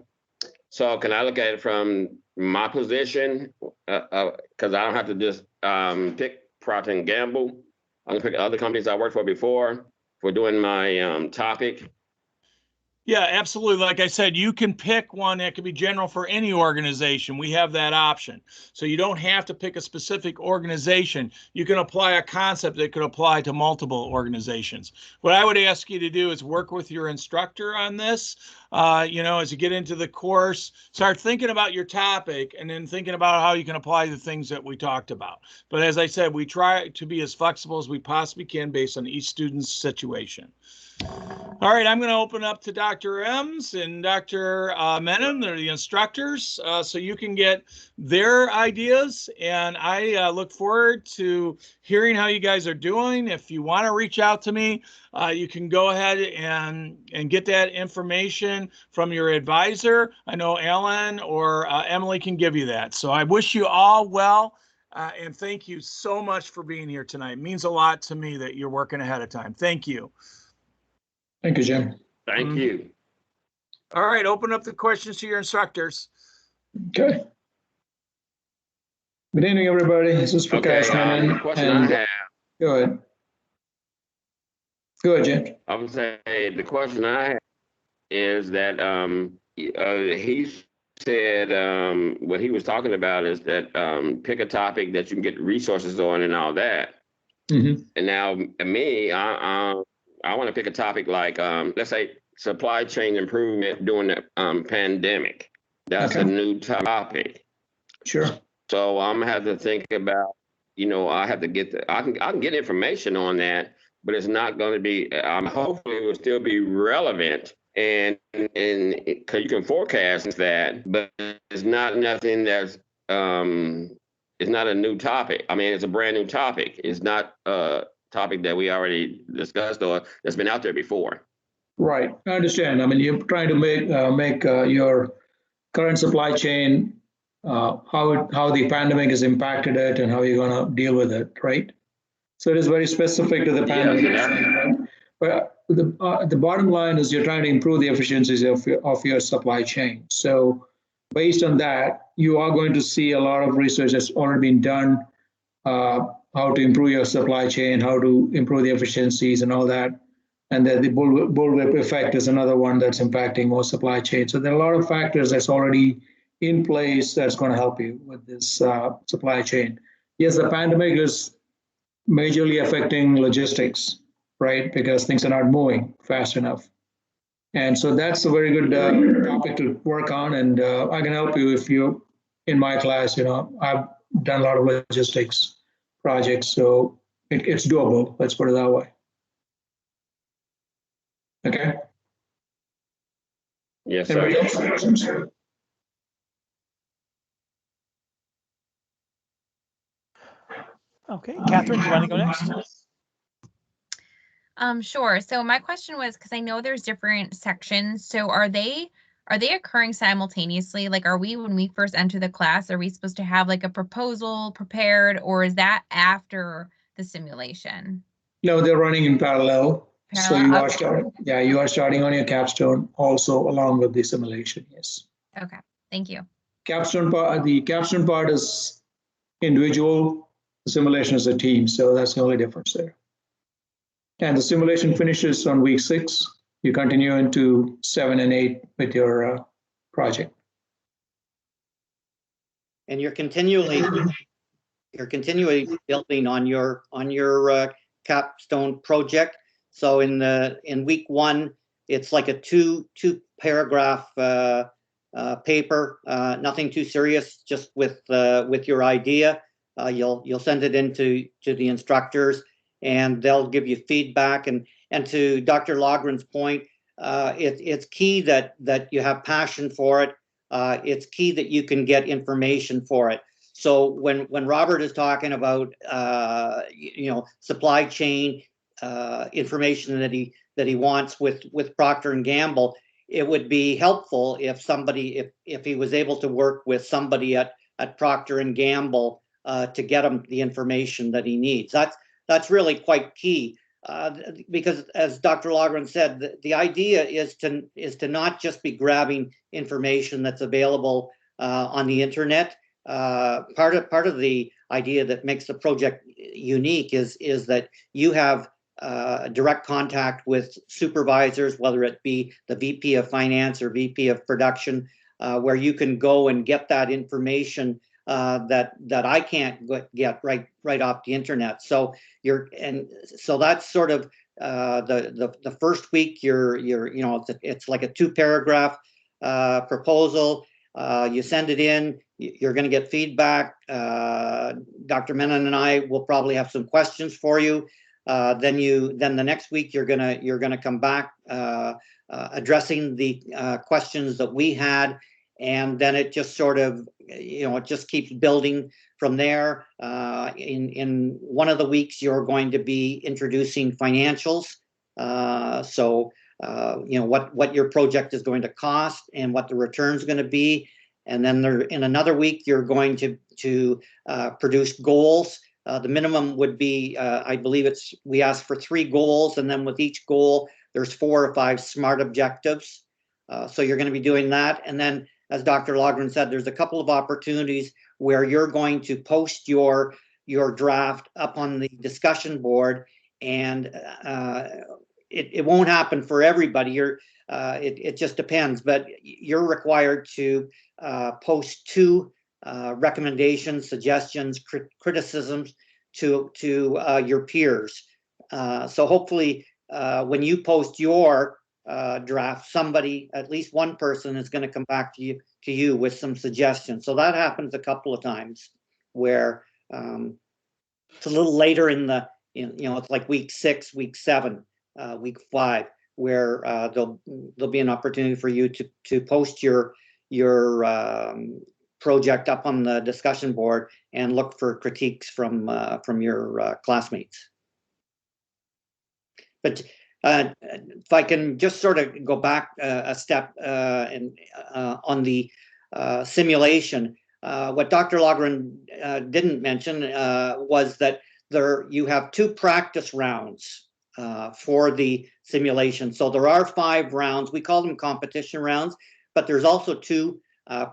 So can I look at it from my position? Because I don't have to just pick Procter & Gamble. I can pick other companies I worked for before for doing my topic. Yeah, absolutely. Like I said, you can pick one that can be general for any organization. We have that option. So you don't have to pick a specific organization. You can apply a concept that could apply to multiple organizations. What I would ask you to do is work with your instructor on this. As you get into the course, start thinking about your topic and then thinking about how you can apply the things that we talked about. But as I said, we try to be as flexible as we possibly can based on each student's situation. All right, I'm going to open up to Dr. Ems and Dr. Menon. They're the instructors, so you can get their ideas. And I look forward to hearing how you guys are doing. If you want to reach out to me, you can go ahead and get that information from your advisor. I know Alan or Emily can give you that. So I wish you all well. And thank you so much for being here tonight. It means a lot to me that you're working ahead of time. Thank you. Thank you, Jim. Thank you. All right, open up the questions to your instructors. Okay. Good evening, everybody. This is Prakash Menon. The question I have. Go ahead. Go ahead, Jim. I would say the question I have is that he said what he was talking about is that pick a topic that you can get resources on and all that. Mm-hmm. And now me, I want to pick a topic like, let's say supply chain improvement during the pandemic. That's a new topic. Sure. So I'm gonna have to think about, I have to get I can get information on that, but it's not going to be. Hopefully, it will still be relevant, and because you can forecast that, but it's not nothing that's it's not a new topic. I mean, it's a brand new topic. It's not a topic that we already discussed or that's been out there before. Right. I understand. I mean, you're trying to make your current supply chain, how the pandemic has impacted it and how you're going to deal with it, right? So it is very specific to the pandemic. Yeah. But the bottom line is you're trying to improve the efficiencies of your supply chain. So based on that, you are going to see a lot of research that's already been done, how to improve your supply chain, how to improve the efficiencies and all that. And then the bullwhip effect is another one that's impacting more supply chain. So there are a lot of factors that's already in place that's going to help you with this supply chain. Yes, the pandemic is majorly affecting logistics, right? Because things are not moving fast enough. And so that's a very good topic to work on. And I can help you if you, in my class, I've done a lot of logistics projects. So it's doable. Let's put it that way. Okay. Yes, Anybody sir. else? Okay, Catherine, do you want to go next? Sure. So my question was, because I know there's different sections. So are they occurring simultaneously? Like, when we first enter the class, are we supposed to have like a proposal prepared, or is that after the simulation? No, they're running in parallel. So you are Okay. starting on your capstone also along with the simulation. Yes. Okay. Thank you. The capstone part is individual. The simulation is a team. So that's the only difference there. And the simulation finishes on week 6. You continue into 7 and 8 with your project. And you're continually building on your capstone project. So in week 1, it's like a two paragraph paper, nothing too serious, just with your idea. You'll send it into the instructors, and they'll give you feedback. And to Dr. Logren's point, it's key that you have passion for it. It's key that you can get information for it. So when Robert is talking about supply chain information that he wants with Procter & Gamble, it would be helpful if he was able to work with somebody at Procter & Gamble to get him the information that he needs. That's really quite key, because as Dr. Logren said, the idea is to not just be grabbing information that's available on the internet. Part of the idea that makes the project unique is that you have direct contact with supervisors, whether it be the VP of Finance or VP of Production, where you can go and get that information that I can't get right off the internet. So that's sort of the first week. It's like a 2-paragraph proposal. You send it in. You're going to get feedback. Dr. Menon and I will probably have some questions for you. Then the next week you're gonna come back addressing the questions that we had, and then it just sort of it just keeps building from there. In one of the weeks you're going to be introducing financials, so what your project is going to cost and what the return is going to be, and then in another week you're going to produce goals. The minimum would be, I believe we ask for 3 goals, and then with each goal, there's 4 or 5 SMART objectives. So you're going to be doing that. And then, as Dr. Logren said, there's a couple of opportunities where you're going to post your draft up on the discussion board, and it won't happen for everybody. It just depends, but you're required to post 2 recommendations, suggestions, criticisms to your peers. So hopefully, when you post your draft, somebody, at least one person, is going to come back to you with some suggestions. So that happens a couple of times where it's a little later in the, it's like week 6, week 7, week 5, where there'll be an opportunity for you to post your project up on the discussion board and look for critiques from your classmates. But if I can just sort of go back a step and on the simulation, what Dr. Logren didn't mention was that you have 2 practice rounds for the simulation. So there are 5 rounds. We call them competition rounds, but there's also 2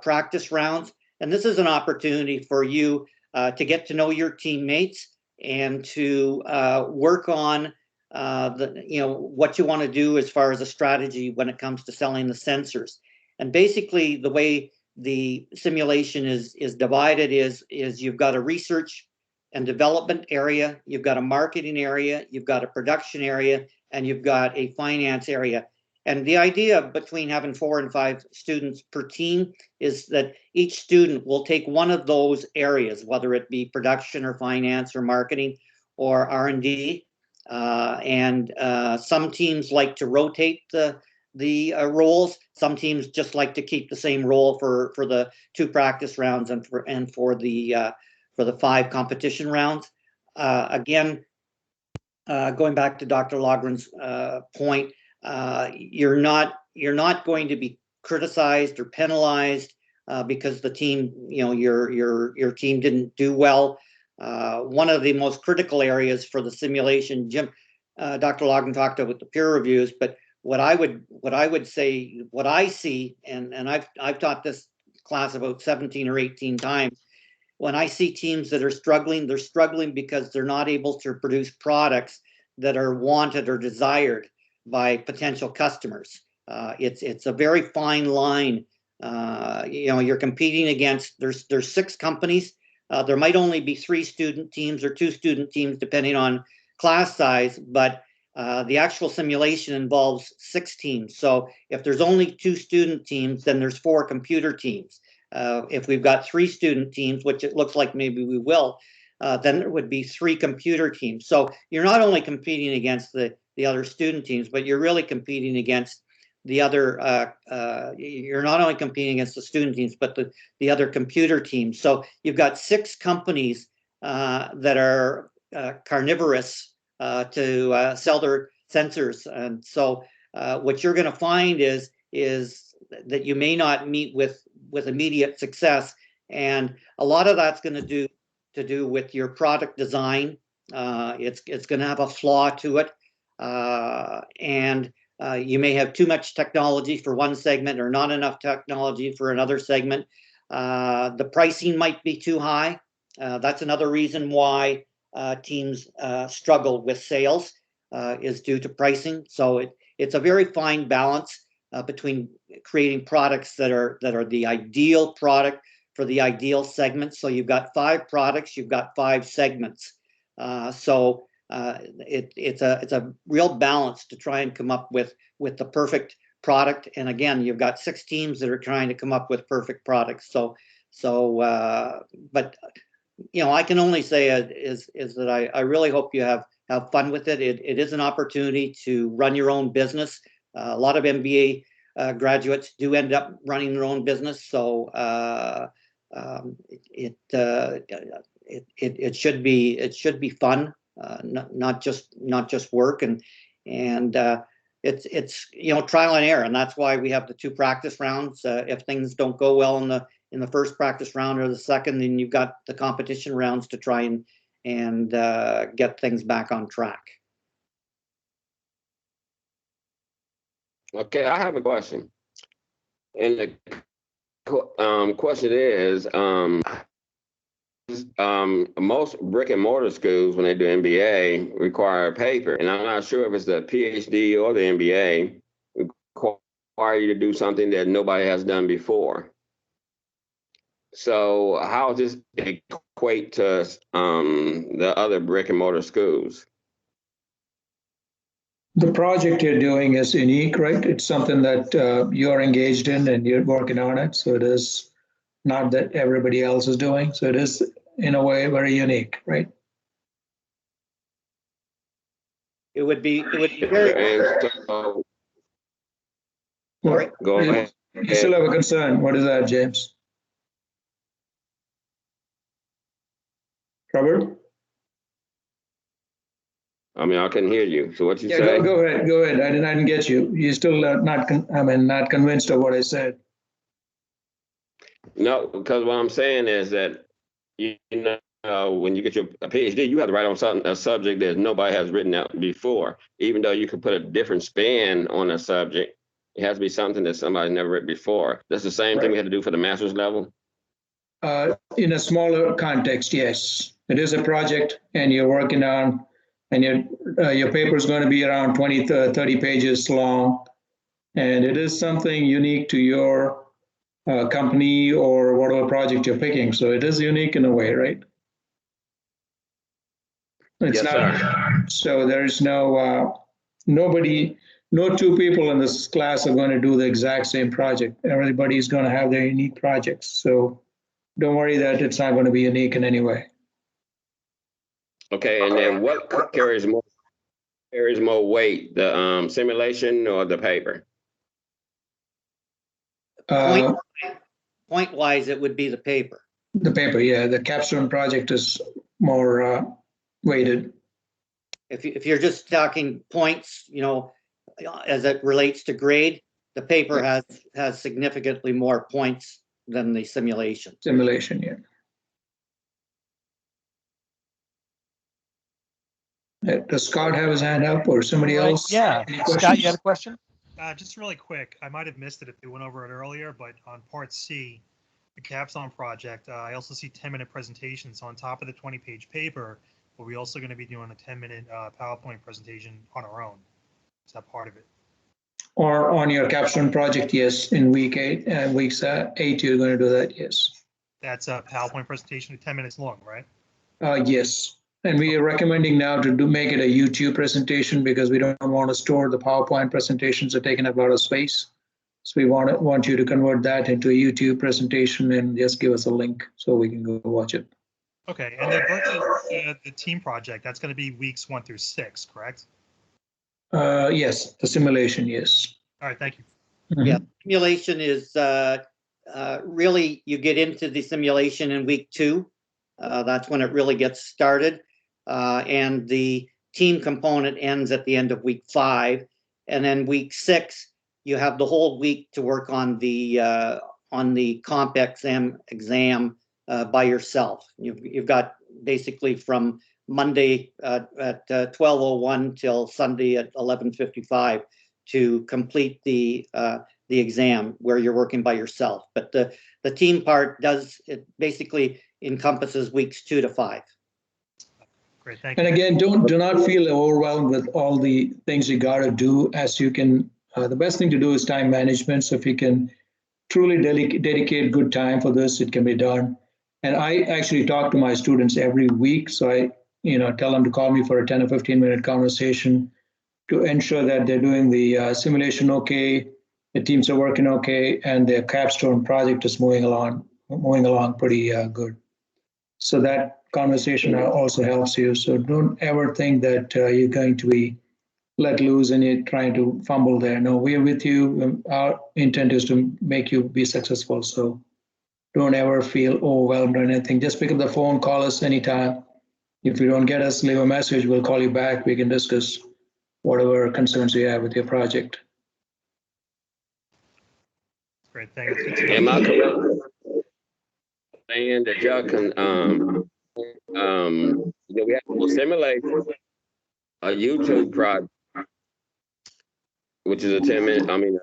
practice rounds. And this is an opportunity for you to get to know your teammates and to work on what you want to do as far as a strategy when it comes to selling the sensors. And basically, the way the simulation is divided is you've got a research and development area, you've got a marketing area, you've got a production area, and you've got a finance area. And the idea between having 4 and 5 students per team is that each student will take one of those areas, whether it be production or finance or marketing or R&D. And some teams like to rotate the roles. Some teams just like to keep the same role for the 2 practice rounds and for the 5 competition rounds. Again, going back to Dr. Logren's point, you're not going to be criticized or penalized because the team, your team didn't do well. One of the most critical areas for the simulation, Dr. Logren talked about the peer reviews, but what I would say, what I see, and I've taught this class about 17 or 18 times. When I see teams that are struggling, they're struggling because they're not able to produce products that are wanted or desired by potential customers. It's a very fine line. You're competing against, there's 6 companies. There might only be 3 student teams or 2 student teams, depending on class size, but the actual simulation involves 6 teams. So if there's only 2 student teams, then there's 4 computer teams. If we've got 3 student teams, which it looks like maybe we will, then there would be 3 computer teams. So you're not only competing against the other student teams, but you're really competing against the other, you're not only competing against the student teams, but the other computer teams. So you've got 6 companies that are carnivorous to sell their sensors. And so what you're going to find is that you may not meet with immediate success. And a lot of that's going to do with your product design. It's going to have a flaw to it. And you may have too much technology for one segment or not enough technology for another segment. The pricing might be too high. That's another reason why teams struggle with sales is due to pricing. So it's a very fine balance between creating products that are the ideal product for the ideal segment. So you've got 5 products, you've got 5 segments. So it's a real balance to try and come up with the perfect product. And again, you've got 6 teams that are trying to come up with perfect products. But I can only say is that I really hope you have fun with it. It is an opportunity to run your own business. A lot of MBA graduates do end up running their own business. So it should be fun, not just work, and it's trial and error, and that's why we have the 2 practice rounds. If things don't go well in the first practice round or the second, then you've got the competition rounds to try and get things back on track. Okay, I have a question. And the question is, most brick and mortar schools, when they do MBA, require paper. And I'm not sure if it's the PhD or the MBA, require you to do something that nobody has done before. So how is this equate to the other brick and mortar schools? The project you're doing is unique, right? It's something that you're engaged in and you're working on it. So it is not that everybody else is doing. So it is, in a way, very unique, right? It would be very, And so, Well, go ahead. you still have a concern. What is that, James? Robert? I mean, I couldn't hear you. So what you Yeah, say? go ahead. Go ahead. I didn't get you. You're still not convinced of what I said. No, because what I'm saying is that you know when you get your PhD, you have to write on something, a subject that nobody has written out before. Even though you could put a different spin on a subject, it has to be something that somebody's never written before. That's the same thing we had to do for the master's level. In a smaller context, yes. It is a project and you're working on, and your paper is going to be around 20 to 30 pages long. And it is something unique to your company or whatever project you're picking. So it is unique in a way, right? It's Yes, not, sir. so there's no two people in this class are going to do the exact same project. Everybody's going to have their unique projects. So don't worry that it's not going to be unique in any way. Okay, and then what carries more weight, the simulation or the paper? point wise, it would be the paper. The paper, yeah. The Capstone Project is more weighted. If you're just talking points, you know, as it relates to grade, the paper has significantly more points than the simulation. Simulation, yeah. Does Scott have his hand up or somebody else? Yeah. Scott, you had a question? Just really quick, I might have missed it if they went over it earlier, but on part C, the Capstone Project, I also see 10-minute presentations on top of the 20-page paper, but we're also going to be doing a 10-minute PowerPoint presentation on our own. Is that part of it? Or on your Capstone Project, yes. In week 8 and weeks 8, you're going to do that, yes. That's a PowerPoint presentation, 10 minutes long, right? Yes. And we are recommending now to make it a YouTube presentation because we don't want to store the PowerPoint presentations are taking up a lot of space. So we want you to convert that into a YouTube presentation and just give us a link so we can go watch it. Okay, and the team project, that's going to be weeks 1 through 6, correct? Yes, the simulation, yes. All right, thank you. Mm-hmm. Yeah, simulation is really, you get into the simulation in week 2. That's when it really gets started. And the team component ends at the end of week 5. And then week 6, you have the whole week to work on the comp exam by yourself. You've got basically from Monday at 12:01 till Sunday at 11:55 to complete the exam where you're working by yourself. But the team part it basically encompasses weeks 2 to 5. Great, thank you. And again, do not feel overwhelmed with all the things you got to do. As you can, the best thing to do is time management. So if you can truly dedicate good time for this, it can be done. And I actually talk to my students every week. So I, tell them to call me for a 10 or 15-minute conversation to ensure that they're doing the simulation okay, the teams are working okay, and their Capstone project is moving along pretty good. So that conversation also helps you. So don't ever think that you're going to be let loose and you're trying to fumble there. No, we're with you. Our intent is to make you be successful. So don't ever feel overwhelmed or anything. Just pick up the phone, call us anytime. If you don't get us, leave a message. We'll call you back. We can discuss whatever concerns you have with your project. Great, thank you. Am I correct saying that y'all can we have to simulate a YouTube project, which is a 10-minute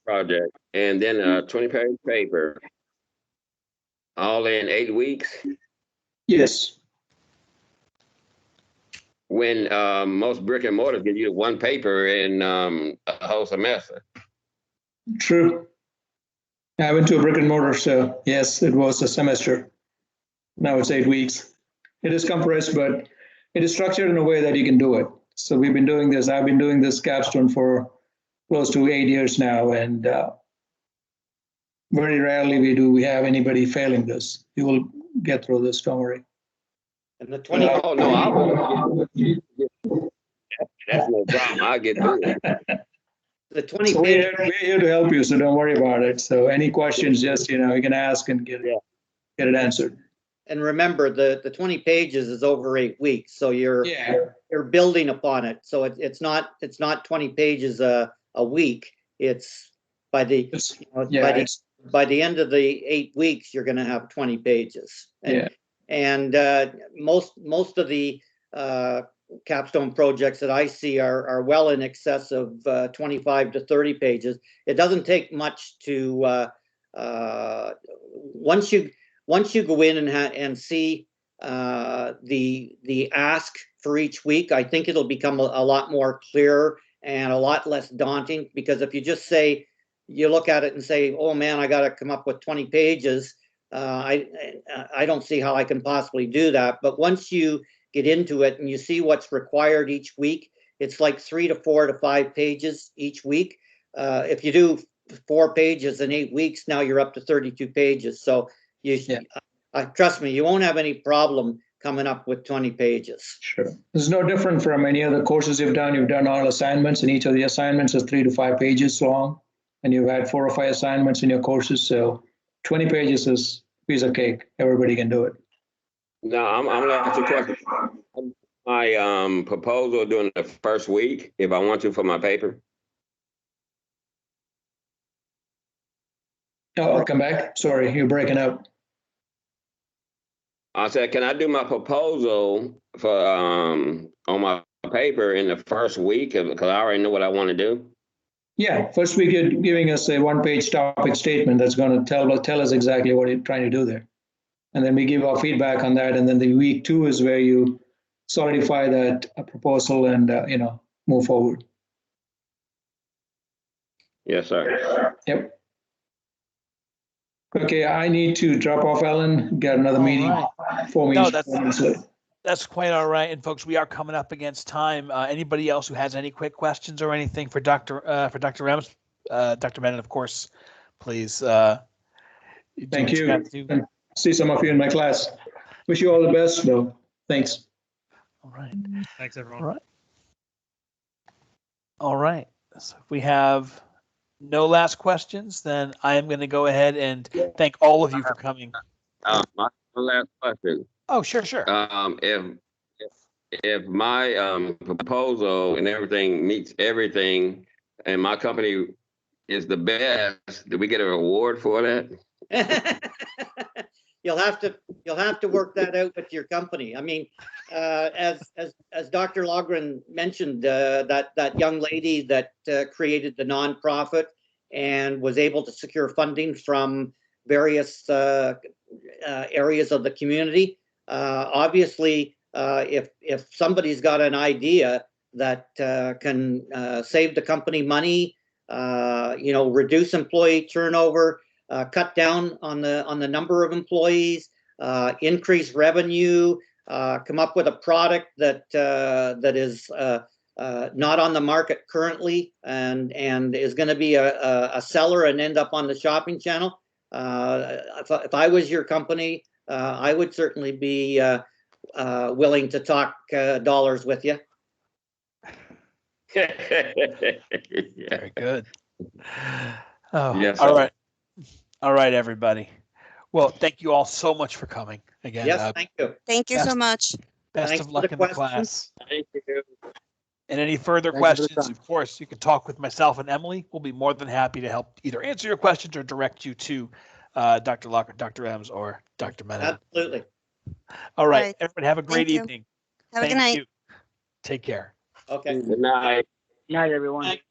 project, and then a 20-page paper, all in 8 weeks? Yes. When most brick and mortars give you one paper in a whole semester. True. I went to a brick and mortar, so yes, it was a semester. Now it's 8 weeks. It is compressed, but it is structured in a way that you can do it. So we've been doing this. I've been doing this capstone for close to 8 years now, and very rarely we have anybody failing this. You will get through this, don't worry. And the 20, Oh, no, I will. That's no problem. I'll get through it. the 20 So page, we're here to help you, so don't worry about it. So any questions, just, you can ask and get it answered. and remember, the 20 pages is over 8 weeks, so you're building upon it. So it's not 20 pages a week. It's by the by the end of the 8 weeks, you're going to have 20 pages. And most of the capstone projects that I see are well in excess of 25 to 30 pages. It doesn't take much to once you go in and see the ask for each week, I think it'll become a lot more clear and a lot less daunting, because if you just say, you look at it and say, oh man, I got to come up with 20 pages. I don't see how I can possibly do that. But once you get into it and you see what's required each week, it's like 3 to 4 to 5 pages each week. If you do 4 pages in 8 weeks, now you're up to 32 pages. So trust me, you won't have any problem coming up with 20 pages. Sure. This is no different from any other courses you've done. You've done all assignments, and each of the assignments is 3 to 5 pages long. And you've had 4 or 5 assignments in your courses. So 20 pages is a piece of cake. Everybody can do it. No, I'm gonna ask you a question. My proposal during the first week, if I want to, for my paper. Oh, I'll come back. Sorry, you're breaking up. I said, can I do my proposal for on my paper in the first week? Because I already know what I want to do. Yeah, first week you're giving us a 1-page topic statement that's going to tell us exactly what you're trying to do there. And then we give our feedback on that. And then the week 2 is where you solidify that proposal and, move forward. Yes, sir. Yep. Okay, I need to drop off, Ellen. Got another meeting. 4 minutes late. That's quite all right. And folks, we are coming up against time. Anybody else who has any quick questions or anything for Dr. Rems, Dr. Menon, of course, please. Thank you. And see some of you in my class. Wish you all the best, though. Thanks. All right. Thanks, everyone. All right. All right. So if we have no last questions, then I am going to go ahead and thank all of you for coming. My last question. Oh, sure. If my proposal and everything meets everything, and my company is the best, do we get a reward for that? You'll have to work that out with your company. I mean, as Dr. Logren mentioned, that young lady that created the nonprofit and was able to secure funding from various areas of the community. Obviously, if somebody's got an idea that can save the company money, reduce employee turnover, cut down on the number of employees, increase revenue, come up with a product that is not on the market currently and is going to be a seller and end up on the shopping channel. If I was your company, I would certainly be willing to talk dollars with you. Very good. Oh, yes. All right. All right, everybody. Well, thank you all so much for coming again. Yes, thank you. Thank you so much. Best Thanks of luck for in the the class. Thank you. And any further questions, of course, you can talk with myself and Emily. We'll be more than happy to help either answer your questions or direct you to Dr. Locker, Dr. Ems, or Dr. Menon. Absolutely. All right. Everybody have a great Thank you. evening. Have a good night. You. Take care. Okay. Good night. Night, everyone. Thank